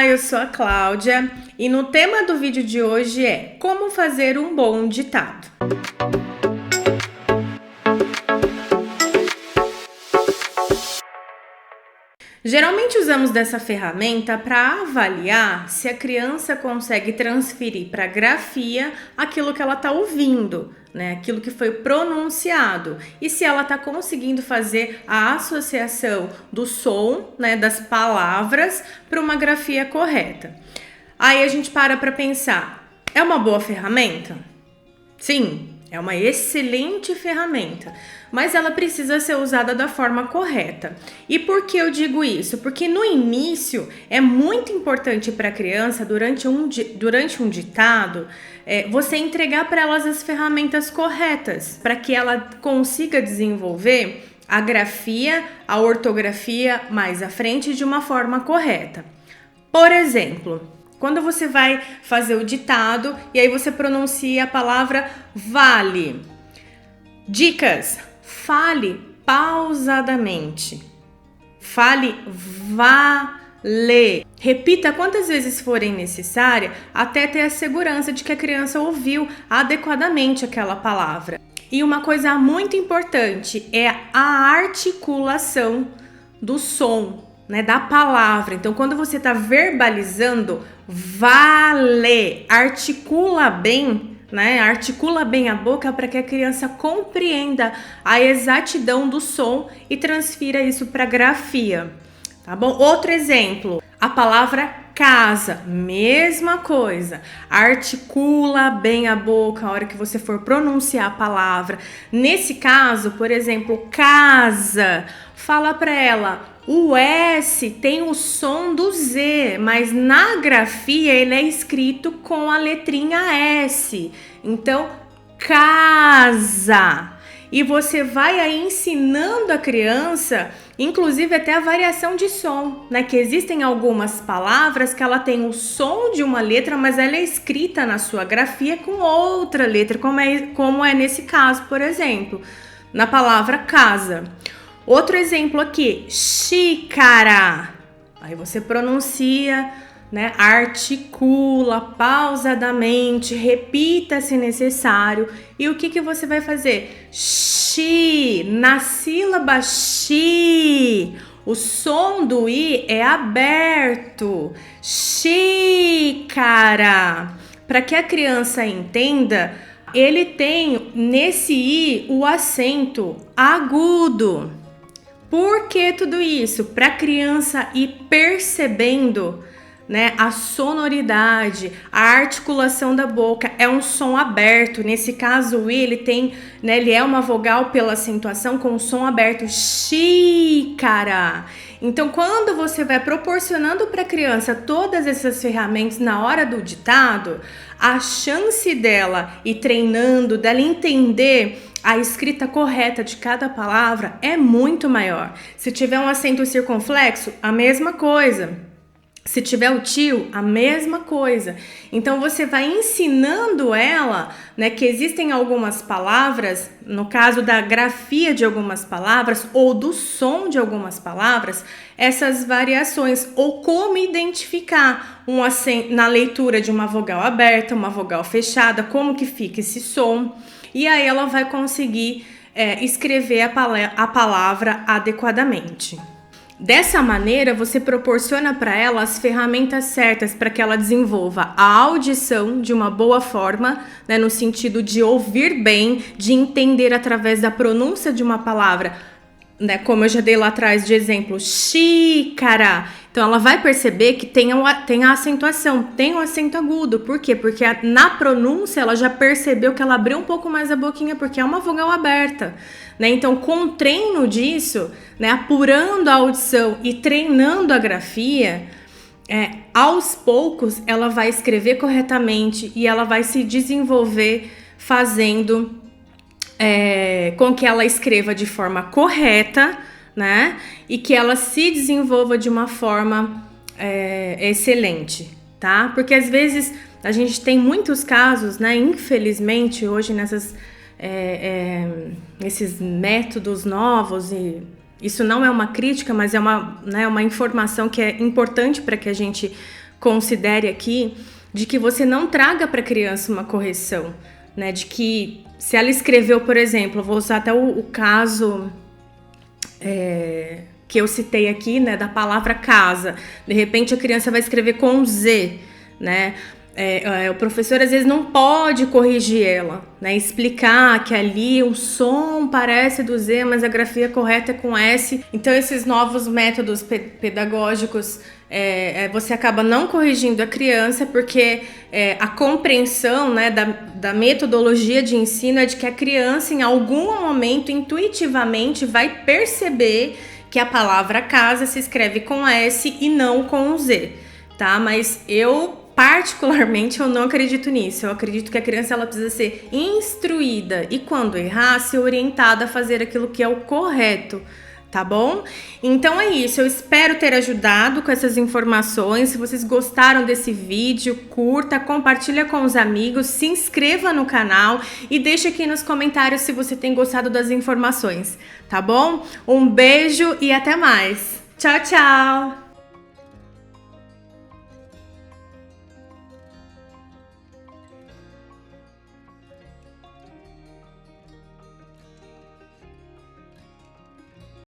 eu sou a Cláudia e no tema do vídeo de hoje é como fazer um bom ditado. Geralmente usamos dessa ferramenta para avaliar se a criança consegue transferir para a grafia aquilo que ela está ouvindo, né? Aquilo que foi pronunciado, e se ela está conseguindo fazer a associação do som, né, das palavras para uma grafia correta. Aí a gente para pensar, é uma boa ferramenta? Sim, é uma excelente ferramenta, mas ela precisa ser usada da forma correta. E por que eu digo isso? Porque no início é muito importante para a criança, durante um ditado, você entregar para elas as ferramentas corretas, para que ela consiga desenvolver a grafia, a ortografia mais à frente de uma forma correta. Por exemplo, quando você vai fazer o ditado e aí você pronuncia a palavra vale. Dicas: fale pausadamente. Fale vale. Repita quantas vezes forem necessárias até ter a segurança de que a criança ouviu adequadamente aquela palavra. E uma coisa muito importante é a articulação do som, né, da palavra. Então, quando você está verbalizando, vale, articula bem, né? Articula bem a boca para que a criança compreenda a exatidão do som e transfira isso para a grafia, tá bom? Outro exemplo, a palavra casa, mesma coisa. Articula bem a boca a hora que você for pronunciar a palavra. Nesse caso, por exemplo, casa, fala para ela, o S tem o som do Z, mas na grafia ele é escrito com a letrinha S. Então, casa. E você vai aí ensinando a criança, inclusive até a variação de som, né? Que existem algumas palavras que ela tem o som de uma letra, mas ela é escrita na sua grafia com outra letra, como é nesse caso, por exemplo, na palavra casa. Outro exemplo aqui, xícara. Aí você pronuncia, né? Articula pausadamente, repita se necessário. E o que você vai fazer? Xi, na sílaba xi, o som do i é aberto. Xícara. Para que a criança entenda, ele tem nesse i o acento agudo. Por que tudo isso? Para a criança ir percebendo, né, a sonoridade, a articulação da boca, é um som aberto. Nesse caso, o i, ele tem, né, ele é uma vogal pela acentuação com o som aberto, xícara. Então, quando você vai proporcionando para a criança todas essas ferramentas na hora do ditado, a chance dela ir treinando, dela entender a escrita correta de cada palavra é muito maior. Se tiver um acento circunflexo, a mesma coisa. Se tiver o tio, a mesma coisa. Então você vai ensinando ela, né, que existem algumas palavras, no caso da grafia de algumas palavras ou do som de algumas palavras, essas variações, ou como identificar um acento na leitura de uma vogal aberta, uma vogal fechada, como que fica esse som. E aí ela vai conseguir escrever a palavra adequadamente. Dessa maneira, você proporciona para ela as ferramentas certas para que ela desenvolva a audição de uma boa forma, né, no sentido de ouvir bem, de entender através da pronúncia de uma palavra, né, como eu já dei lá atrás de exemplo, xícara. Então ela vai perceber que tem a acentuação, tem o acento agudo. Por quê? Porque na pronúncia ela já percebeu que ela abriu um pouco mais a boquinha, porque é uma vogal aberta, né? Então, com o treino disso, né, apurando a audição e treinando a grafia, aos poucos ela vai escrever corretamente e ela vai se desenvolver fazendo com que ela escreva de forma correta, né? E que ela se desenvolva de uma forma excelente, tá? Porque às vezes a gente tem muitos casos, né? Infelizmente, hoje esses métodos novos, e isso não é uma crítica, mas é uma informação que é importante para que a gente considere aqui de que você não traga para a criança uma correção, né? De que se ela escreveu, por exemplo, eu vou usar até o caso que eu citei aqui, né, da palavra casa. De repente a criança vai escrever com Z, né? O professor às vezes não pode corrigir ela, né? Explicar que ali o som parece do Z, mas a grafia correta é com S. Então esses novos métodos pedagógicos, você acaba não corrigindo a criança porque a compreensão, né, da metodologia de ensino é de que a criança em algum momento intuitivamente vai perceber que a palavra casa se escreve com S e não com Z, tá? Mas particularmente, eu não acredito nisso. Eu acredito que a criança ela precisa ser instruída e, quando errar, ser orientada a fazer aquilo que é o correto, tá bom? Então é isso. Eu espero ter ajudado com essas informações. Se vocês gostaram desse vídeo, curta, compartilha com os amigos, se inscreva no canal e deixa aqui nos comentários se você tem gostado das informações, tá bom? Um beijo e até mais. Tchau, tchau!